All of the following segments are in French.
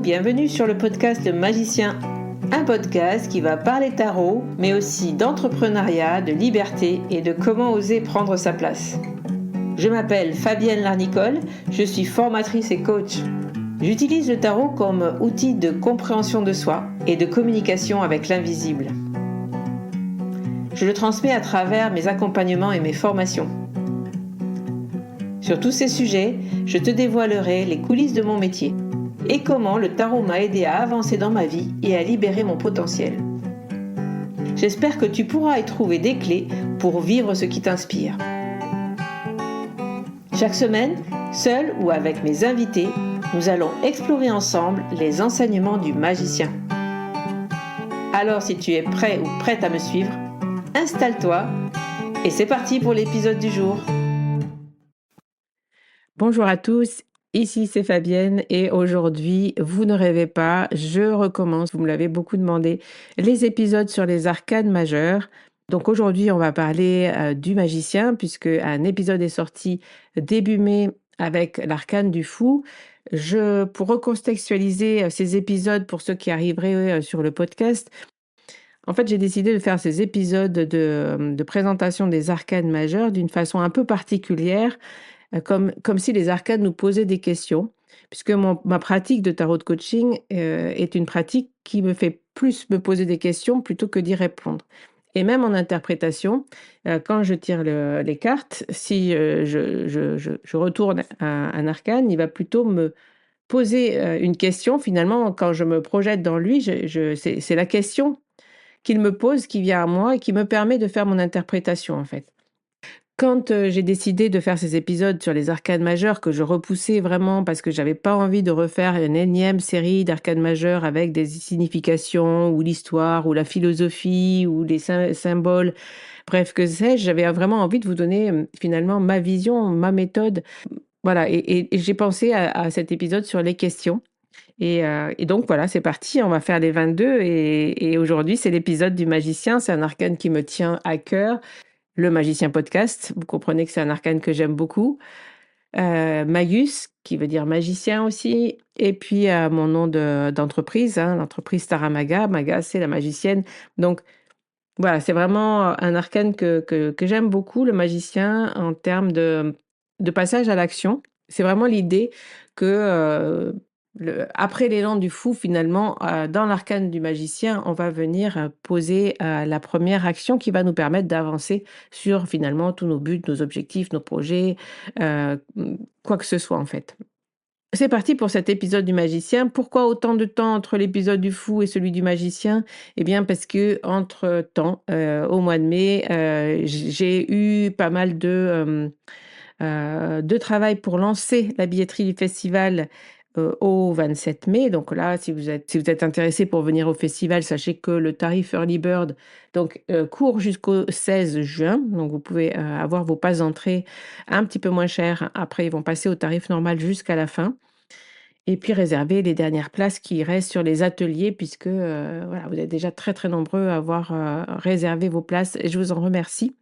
bienvenue sur le podcast Le Magicien, un podcast qui va parler tarot, mais aussi d'entrepreneuriat, de liberté et de comment oser prendre sa place. Je m'appelle Fabienne Larnicole, je suis formatrice et coach. J'utilise le tarot comme outil de compréhension de soi et de communication avec l'invisible. Je le transmets à travers mes accompagnements et mes formations. Sur tous ces sujets, je te dévoilerai les coulisses de mon métier et comment le tarot m'a aidé à avancer dans ma vie et à libérer mon potentiel. J'espère que tu pourras y trouver des clés pour vivre ce qui t'inspire. Chaque semaine, seul ou avec mes invités, nous allons explorer ensemble les enseignements du magicien. Alors si tu es prêt ou prête à me suivre, installe-toi et c'est parti pour l'épisode du jour. Bonjour à tous, ici c'est Fabienne et aujourd'hui, vous ne rêvez pas, je recommence, vous me l'avez beaucoup demandé, les épisodes sur les arcanes majeures. Donc aujourd'hui, on va parler du magicien puisque un épisode est sorti début mai avec l'arcane du fou. Pour recontextualiser ces épisodes pour ceux qui arriveraient sur le podcast, en fait, j'ai décidé de faire ces épisodes de présentation des arcanes majeures d'une façon un peu particulière, comme si les arcanes nous posaient des questions, puisque ma pratique de tarot de coaching est une pratique qui me fait plus me poser des questions plutôt que d'y répondre. Et même en interprétation, quand je tire les cartes, si je retourne un arcane, il va plutôt me poser une question. Finalement, quand je me projette dans lui, c'est la question qu'il me pose qui vient à moi et qui me permet de faire mon interprétation, en fait. Quand j'ai décidé de faire ces épisodes sur les arcanes majeures que je repoussais vraiment parce que j'avais pas envie de refaire une énième série d'arcanes majeures avec des significations ou l'histoire ou la philosophie ou les symboles, bref, que sais-je, j'avais vraiment envie de vous donner finalement ma vision, ma méthode. Voilà, et j'ai pensé à cet épisode sur les questions. Et donc voilà, c'est parti, on va faire les 22 et aujourd'hui c'est l'épisode du magicien, c'est un arcane qui me tient à cœur. Le Magicien Podcast, vous comprenez que c'est un arcane que j'aime beaucoup. Magus, qui veut dire magicien aussi. Et puis, mon nom d'entreprise, l'entreprise Taramaga. Maga, c'est la magicienne. Donc, voilà, c'est vraiment un arcane que j'aime beaucoup, le magicien, en termes de passage à l'action. C'est vraiment l'idée que après l'élan du fou, finalement, dans l'arcane du magicien, on va venir poser la première action qui va nous permettre d'avancer sur finalement tous nos buts, nos objectifs, nos projets, quoi que ce soit en fait. C'est parti pour cet épisode du magicien. Pourquoi autant de temps entre l'épisode du fou et celui du magicien? Eh bien parce que entre-temps, au mois de mai, j'ai eu pas mal de travail pour lancer la billetterie du festival au 27 mai. Donc là, si vous êtes intéressé pour venir au festival, sachez que le tarif Early Bird court jusqu'au 16 juin. Donc vous pouvez avoir vos passes d'entrée un petit peu moins chères. Après, ils vont passer au tarif normal jusqu'à la fin. Et puis réserver les dernières places qui restent sur les ateliers puisque voilà, vous êtes déjà très très nombreux à avoir réservé vos places et je vous en remercie.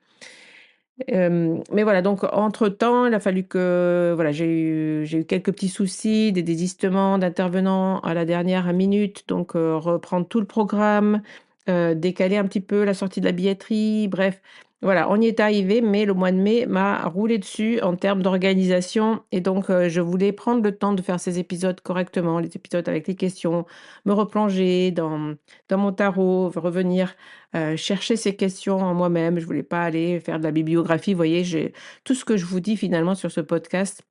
Mais voilà, donc entre-temps, il a fallu que voilà, j'ai eu quelques petits soucis, des désistements d'intervenants à la dernière minute, donc reprendre tout le programme, décaler un petit peu la sortie de la billetterie, bref, voilà, on y est arrivé, mais le mois de mai m'a roulé dessus en termes d'organisation et donc je voulais prendre le temps de faire ces épisodes correctement, les épisodes avec les questions, me replonger dans mon tarot, revenir chercher ces questions en moi-même. Je voulais pas aller faire de la bibliographie. Vous voyez, tout ce que je vous dis finalement sur ce podcast,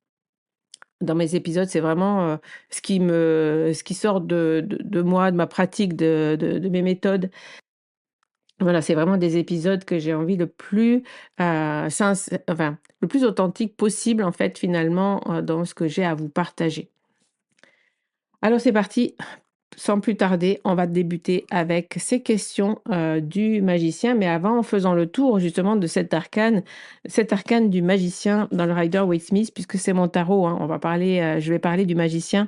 dans mes épisodes, c'est vraiment ce qui sort de moi, de ma pratique, de mes méthodes. Voilà, c'est vraiment des épisodes que j'ai envie le plus authentique possible en fait finalement dans ce que j'ai à vous partager. Alors c'est parti. Sans plus tarder, on va débuter avec ces questions du magicien, mais avant, en faisant le tour justement de cet arcane du magicien dans le Rider-Waite-Smith, puisque c'est mon tarot, je vais parler du magicien,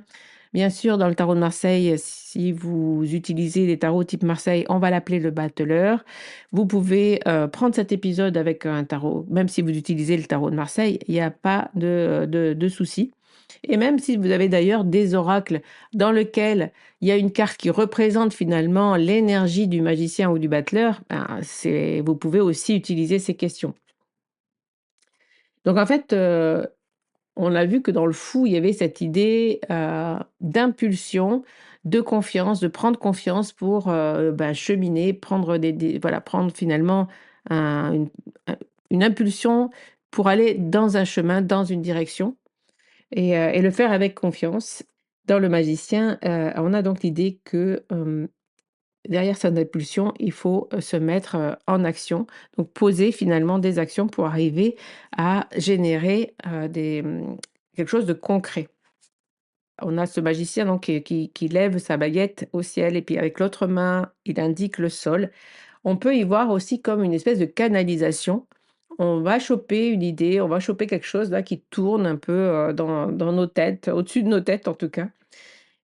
Bien sûr, dans le tarot de Marseille, si vous utilisez les tarots type Marseille, on va l'appeler le battleur. Vous pouvez, prendre cet épisode avec un tarot même si vous utilisez le tarot de Marseille, il y a pas de souci et même si vous avez d'ailleurs des oracles dans lequel il y a une carte qui représente finalement l'énergie du magicien ou du battleur, ben, c'est vous pouvez aussi utiliser ces questions. Donc en fait, on a vu que dans le fou, il y avait cette idée, d'impulsion, de confiance, de prendre confiance pour, bah, cheminer, prendre des voilà, prendre finalement un un une impulsion pour aller dans un chemin, dans une direction et le faire avec confiance. Dans le magicien, on a donc l'idée que, derrière son impulsion, il faut, se mettre, en action, donc poser finalement des actions pour arriver à générer, quelque chose de concret. On a ce magicien donc qui lève sa baguette au ciel et puis avec l'autre main, il indique le sol. On peut y voir aussi comme une espèce de canalisation. On va choper une idée, on va choper quelque chose là qui tourne un peu, dans nos têtes, au-dessus de nos têtes en tout cas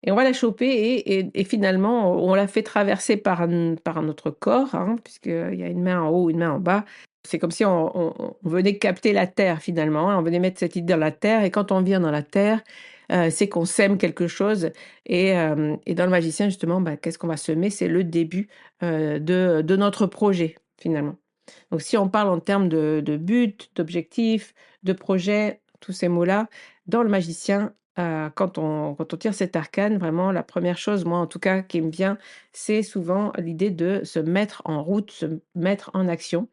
et on va la choper et finalement on la fait traverser par notre corps, hein, puisqu'il y a une main en haut, une main en bas. C'est comme si on venait capter la terre finalement, hein, on venait mettre cette idée dans la terre et quand on vient dans la terre, c'est qu'on sème quelque chose et dans le magicien justement, bah, qu'est-ce qu'on va semer? C'est le début, de notre projet finalement. Donc si on parle en termes de but, d'objectif, de projet, tous ces mots-là, dans le magicien, quand on tire cet arcane, vraiment la première chose, moi en tout cas, qui me vient, c'est souvent l'idée de se mettre en route, se mettre en action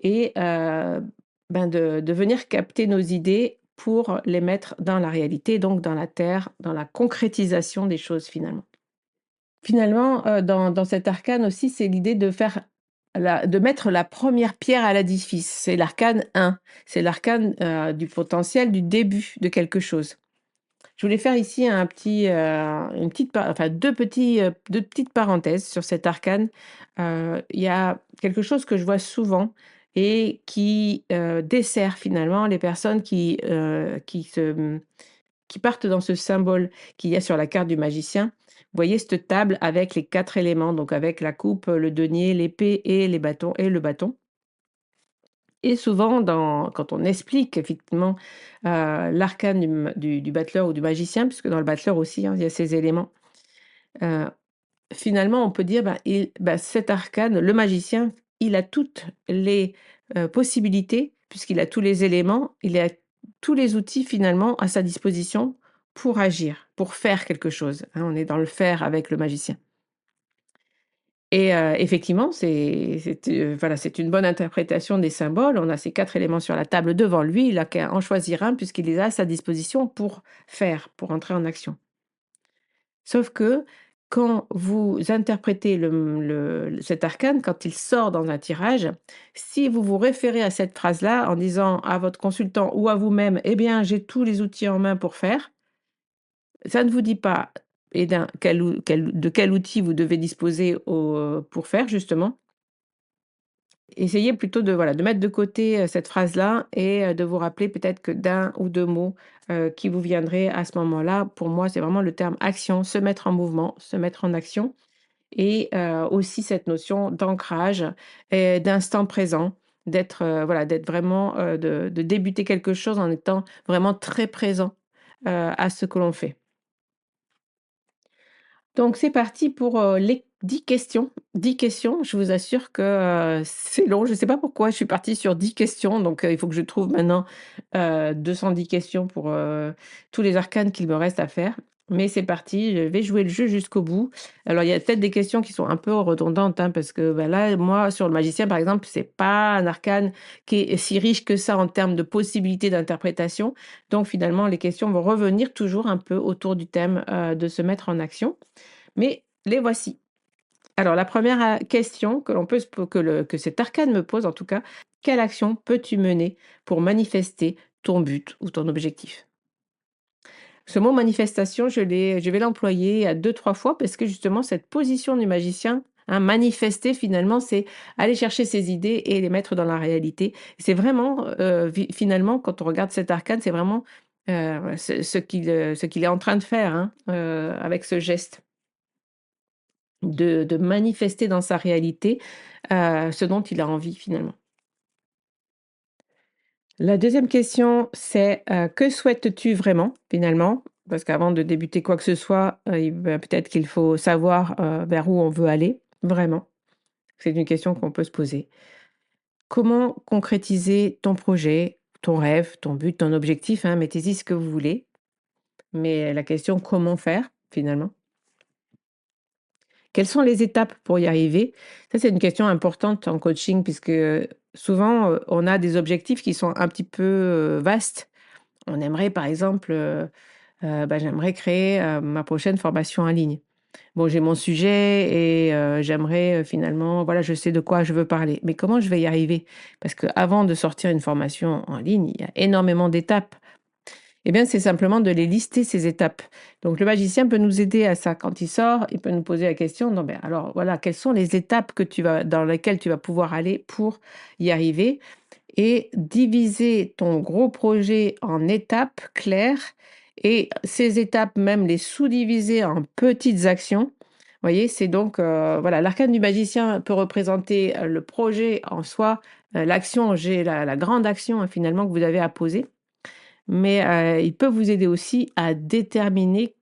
et ben, de venir capter nos idées pour les mettre dans la réalité, donc dans la terre, dans la concrétisation des choses finalement. Finalement, dans cet arcane aussi, c'est l'idée de mettre la première pierre à l'édifice. C'est l'arcane 1. C'est l'arcane, du potentiel, du début de quelque chose. Je voulais faire ici un petit, une petite pa enfin 2 petites parenthèses sur cet arcane. Il y a quelque chose que je vois souvent et qui, dessert finalement les personnes qui partent dans ce symbole qu'il y a sur la carte du magicien. Vous voyez cette table avec les 4 éléments, donc avec la coupe, le denier, l'épée et les bâtons et le bâton. Et souvent quand on explique effectivement, l'arcane du battleur ou du magicien, puisque dans le battleur aussi, hein, il y a ces éléments, heu, finalement on peut dire, cet arcane, le magicien, il a toutes les, possibilités, puisqu'il a tous les éléments, il a tous les outils finalement à sa disposition pour agir, pour faire quelque chose, hein. On est dans le faire avec le magicien. Et effectivement, voilà, c'est une bonne interprétation des symboles. On a ces 4 éléments sur la table devant lui, il a qu'à en choisir un puisqu'il les a à sa disposition pour faire, pour entrer en action. Sauf que quand vous interprétez cet arcane, quand il sort dans un tirage, si vous vous référez à cette phrase-là en disant à votre consultant ou à vous-même: «Eh bien, j'ai tous les outils en main pour faire», ça ne vous dit pas et d'un quel outil vous devez disposer pour faire justement. Essayez plutôt de, voilà, de mettre de côté, cette phrase-là et de vous rappeler peut-être que d'un ou 2 mots, qui vous viendraient à ce moment-là. Pour moi, c'est vraiment le terme action, se mettre en mouvement, se mettre en action et aussi cette notion d'ancrage et d'instant présent, d'être, voilà, d'être vraiment, de débuter quelque chose en étant vraiment très présent, à ce que l'on fait. Donc c'est parti pour, les 10 questions. 10 questions, je vous assure que, c'est long. Je ne sais pas pourquoi je suis partie sur 10 questions, donc il faut que je trouve maintenant, 210 questions pour, tous les arcanes qu'il me reste à faire. Mais c'est parti, je vais jouer le jeu jusqu'au bout. Alors il y a peut-être des questions qui sont un peu redondantes, hein, parce que, bah, là, moi, sur le magicien, par exemple, c'est pas un arcane qui est si riche que ça en termes de possibilités d'interprétation. Donc finalement, les questions vont revenir toujours un peu autour du thème, de se mettre en action. Mais les voici. Alors la première question que l'on peut se po que cet arcane me pose en tout cas: «Quelle action peux-tu mener pour manifester ton but ou ton objectif?» Ce mot manifestation, je vais l'employer à 2-3 fois parce que justement cette position du magicien, hein, manifester finalement, c'est aller chercher ses idées et les mettre dans la réalité. C'est vraiment, finalement quand on regarde cet arcane, c'est vraiment ce qu'il est en train de faire, hein, avec ce geste, de manifester dans sa réalité, ce dont il a envie finalement. La deuxième question, c'est, que souhaites-tu vraiment finalement? Parce qu'avant de débuter quoi que ce soit, peut-être qu'il faut savoir, vers où on veut aller, vraiment. C'est une question qu'on peut se poser. Comment concrétiser ton projet, ton rêve, ton but, ton objectif, hein, mettez-y ce que vous voulez, mais la question comment faire finalement? Quelles sont les étapes pour y arriver? Ça, c'est une question importante en coaching puisque, souvent, on a des objectifs qui sont un petit peu, vastes. On aimerait par exemple, j'aimerais créer, ma prochaine formation en ligne. Bon, j'ai mon sujet et j'aimerais, finalement voilà, je sais de quoi je veux parler. Mais comment je vais y arriver? Parce qu'avant de sortir une formation en ligne, il y a énormément d'étapes. Eh bien, c'est simplement de les lister, ces étapes. Donc le magicien peut nous aider à ça. Quand il sort, il peut nous poser la question: «Non, ben, alors voilà, quelles sont les étapes que tu vas dans lesquelles tu vas pouvoir aller pour y arriver?» Et diviser ton gros projet en étapes claires et ces étapes même les sous-diviser en petites actions. Vous voyez? C'est donc, voilà, l'arcane du magicien peut représenter, le projet en soi, l'action, j'ai la grande action, hein, finalement que vous avez à poser. Mais, il peut vous aider aussi à déterminer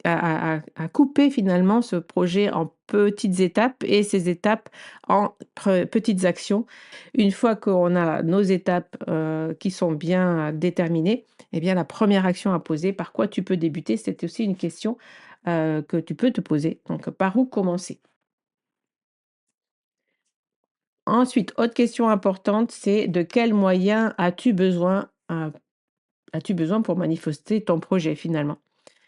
à couper finalement ce projet en petites étapes et ces étapes en petites actions. Une fois qu'on a nos étapes, qui sont bien déterminées, eh bien la première action à poser, par quoi tu peux débuter? C'est aussi une question, que tu peux te poser. Donc par où commencer? Ensuite, autre question importante, c'est de quels moyens as-tu besoin pour manifester ton projet finalement?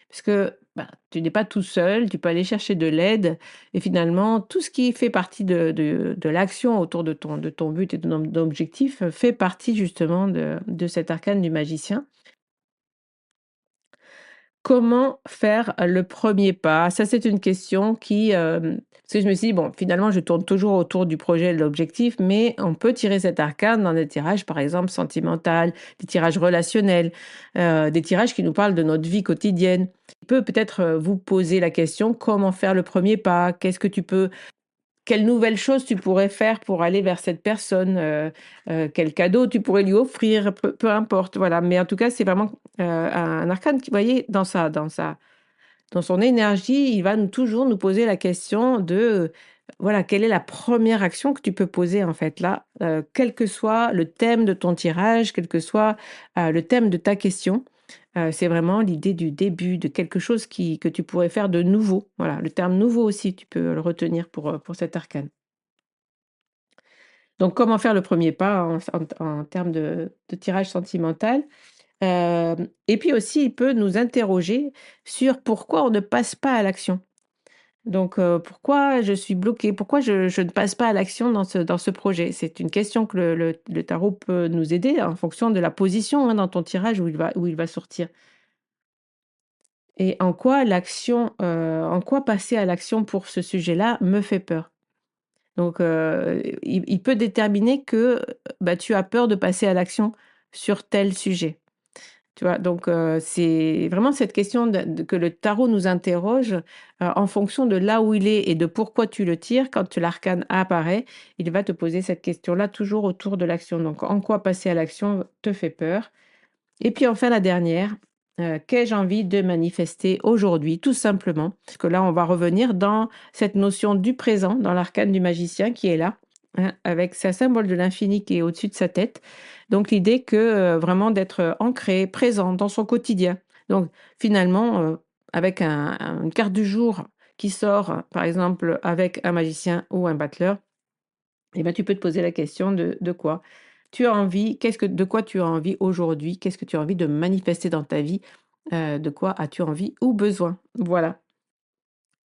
Parce que, bah, tu n'es pas tout seul, tu peux aller chercher de l'aide et finalement tout ce qui fait partie de l'action autour de ton but et de ton objectif, fait partie justement de cet arcane du magicien. Comment faire le premier pas? Ça, c'est une question qui, parce que je me suis dit: «Bon, finalement, je tourne toujours autour du projet et de l'objectif, mais on peut tirer cet arcane dans des tirages, par exemple, sentimental, des tirages relationnels, des tirages qui nous parlent de notre vie quotidienne». Il peut peut-être, vous poser la question: «Comment faire le premier pas? Qu'est-ce que tu peux quelle nouvelle chose tu pourrais faire pour aller vers cette personne? Quel cadeau tu pourrais lui offrir?» Peu importe, voilà. Mais en tout cas, c'est vraiment, un arcane qui, vous voyez, dans son énergie, il va toujours nous poser la question de, voilà, quelle est la première action que tu peux poser, en fait, là, quel que soit le thème de ton tirage, quel que soit, le thème de ta question. C'est vraiment l'idée du début, de quelque chose que tu pourrais faire de nouveau. Voilà, le terme «nouveau» aussi, tu peux le retenir pour cet arcane. Donc comment faire le premier pas en termes de tirage sentimental? Et puis aussi, il peut nous interroger sur pourquoi on ne passe pas à l'action. Donc, pourquoi je suis bloquée? Pourquoi je ne passe pas à l'action dans ce projet? C'est une question que le tarot peut nous aider en fonction de la position, hein, dans ton tirage où il va sortir. Et en quoi passer à l'action pour ce sujet-là me fait peur? Donc, il peut déterminer que, bah, tu as peur de passer à l'action sur tel sujet. Tu vois? Donc, c'est vraiment cette question que le tarot nous interroge, en fonction de là où il est et de pourquoi tu le tires. Quand l'arcane apparaît, il va te poser cette question-là toujours autour de l'action. Donc, en quoi passer à l'action te fait peur? Et puis enfin la dernière, qu'ai-je envie de manifester aujourd'hui? Tout simplement. Parce que là, on va revenir dans cette notion du présent, dans l'arcane du magicien qui est là, hein, avec sa symbole de l'infini qui est au-dessus de sa tête. Donc l'idée que, vraiment d'être, ancré, présent dans son quotidien. Donc finalement, avec une carte du jour qui sort, par exemple, avec un magicien ou un battleur, eh ben, tu peux te poser la question de quoi tu as envie, de quoi tu as envie aujourd'hui? Qu'est-ce que tu as envie de manifester dans ta vie? De quoi as-tu envie ou besoin? Voilà.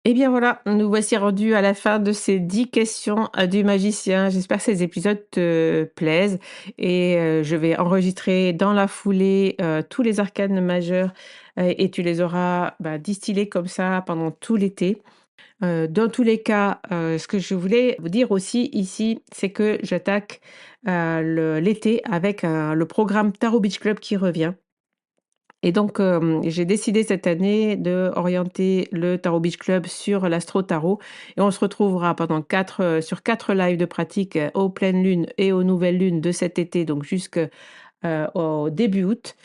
Et bien voilà, nous voici rendus à la fin de ces 10 questions, du magicien. J'espère que ces épisodes te plaisent et je vais enregistrer dans la foulée, tous les arcanes majeurs, et tu les auras, bah, distillés comme ça pendant tout l'été. Dans tous les cas, ce que je voulais vous dire aussi ici, c'est que j'attaque, l'été avec le programme Tarot Beach Club qui revient. Et donc, j'ai décidé cette année d'orienter le Tarot Beach Club sur l'Astro Tarot et on se retrouvera pendant sur 4 lives de pratique, aux pleines lunes et aux nouvelles lunes de cet été, donc au début août.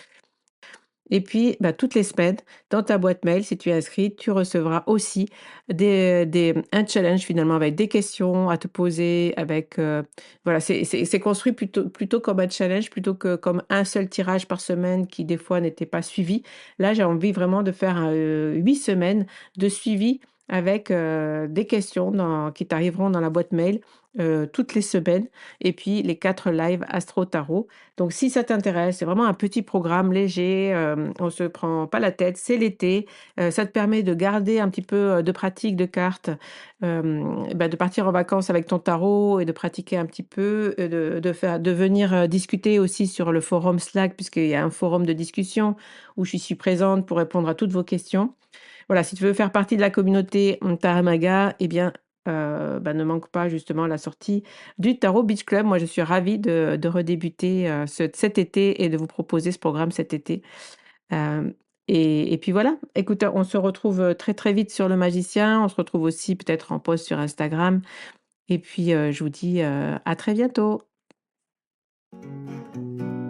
Et puis, toutes les semaines, dans ta boîte mail, si tu es inscrite, tu recevras aussi un challenge finalement avec des questions à te poser, voilà, c'est construit plutôt comme un challenge plutôt que comme un seul tirage par semaine qui des fois n'était pas suivi. Là, j'ai envie vraiment de faire 8 semaines de suivi avec des questions qui t'arriveront dans la boîte mail toutes les semaines et puis les 4 lives Astro Tarot. Donc si ça t'intéresse, c'est vraiment un petit programme léger, on se prend pas la tête, c'est l'été, ça te permet de garder un petit peu, de pratique de cartes, de partir en vacances avec ton tarot et de pratiquer un petit peu, de venir, discuter aussi sur le forum Slack puisqu'il y a un forum de discussion où je suis présente pour répondre à toutes vos questions. Voilà, si tu veux faire partie de la communauté, Taramaga, eh bien, ne manque pas justement la sortie du Tarot Beach Club. Moi, je suis ravie de redébuter, cet été et de vous proposer ce programme cet été. Hem et puis voilà, écoute, on se retrouve, très, très vite sur Le Magicien. On se retrouve aussi peut-être en post sur Instagram et puis, je vous dis, à très bientôt.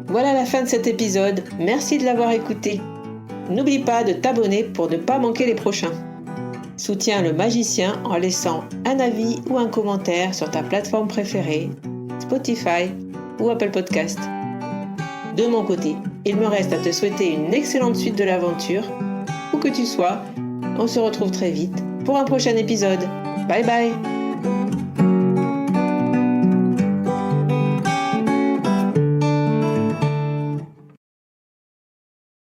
Voilà la fin de cet épisode. Merci de l'avoir écouté. N'oublie pas de t'abonner pour ne pas manquer les prochains. Soutiens Le Magicien en laissant un avis ou un commentaire sur ta plateforme préférée, Spotify ou Apple Podcast. De mon côté, il me reste à te souhaiter une excellente suite de l'aventure. Où que tu sois, on se retrouve très vite pour un prochain épisode. Bye bye!